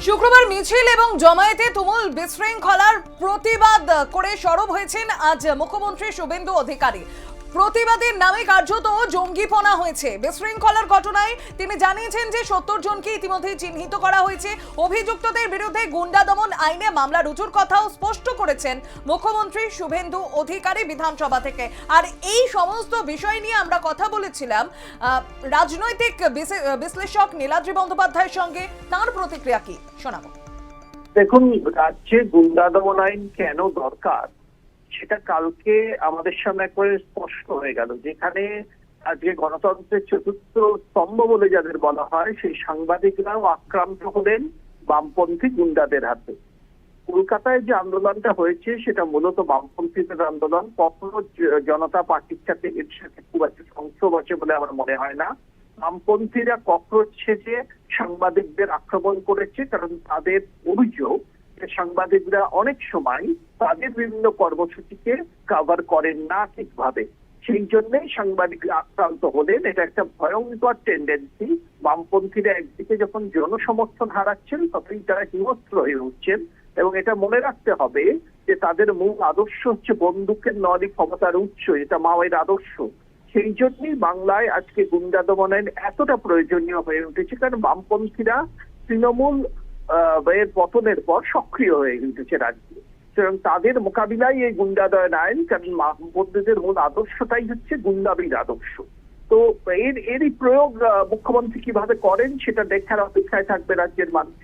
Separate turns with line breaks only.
শুক্রবার মিছিল এবং জমায়েতে তুমুল বিশৃঙ্খলার প্রতিবাদ করে সরব হয়েছেন আজ মুখ্যমন্ত্রী শুভেন্দু অধিকারী। প্রতিবাদের নামে কার্যত জঙ্গিপনা হয়েছে। বিশৃঙ্খলার ঘটনায় তিনি জানিয়েছেন যে 70 জনকে ইতিমধ্যে চিহ্নিত করা হয়েছে। অভিযুক্তদের বিরুদ্ধে গুন্ডা দমন আইনে মামলা রুজুর কথাও স্পষ্ট করেছেন মুখ্যমন্ত্রী শুভেন্দু অধিকারী বিধানসভা থেকে। আর এই সমস্ত বিষয় নিয়ে আমরা কথা বলেছিলাম রাজনৈতিক বিশ্লেষক নীলাদ্রি বন্দ্যোপাধ্যায়ের সঙ্গে। তার প্রতিক্রিয়া কি শোনাবো।
দেখুন, রাজ্যে গুন্ডা দমন আইন কেন দরকার সেটা কালকে আমাদের সামনে একবারে স্পষ্ট হয়ে গেল। যেখানে আজকে গণতন্ত্রের চতুর্থ স্তম্ভ বলে যাদের বলা হয়, সেই সাংবাদিকরাও আক্রান্ত হলেন বামপন্থী গুন্ডাদের হাতে। কলকাতায় যে আন্দোলনটা হয়েছে সেটা মূলত বামপন্থীদের আন্দোলন। কখনো জনতা পার্টির সাথে এর সাথে খুব একটা সংযোগ আছে বলে আমার মনে হয় না। বামপন্থীরা ককরোচ সেজে সাংবাদিকদের আক্রমণ করেছে, কারণ তাদের অভিযোগ সাংবাদিকরা অনেক সময় তাদের বিভিন্ন কর্মসূচিকে কভার করেন না ঠিকভাবে। সেই জন্যই সাংবাদিকরা আক্রান্ত হলেন। এটা একটা ভয়ঙ্কর টেন্ডেন্সি। বামপন্থীরা একদিকে যখন জনসমর্থন হারাচ্ছেন, ততই তারা হিংস্র হয়ে উঠছেন। এবং এটা মনে রাখতে হবে যে তাদের মূল আদর্শ হচ্ছে বন্দুকের নলি ক্ষমতার উৎস, এটা মাওয়ের আদর্শ। সেই জন্যই বাংলায় আজকে গুন্ডা দমন আইন এতটা প্রয়োজনীয় হয়ে উঠেছে, কারণ বামপন্থীরা তৃণমূল এর পতনের পর সক্রিয় হয়ে উঠেছে রাজ্যে। সুতরাং তাদের মোকাবিলায় এই গুন্ডা দমন আইন, কারণ বামপন্থীদের মূল আদর্শটাই হচ্ছে গুন্ডাবির আদর্শ। তো এরই প্রয়োগ মুখ্যমন্ত্রী কিভাবে করেন সেটা দেখার অপেক্ষায় থাকবে রাজ্যের মানুষ।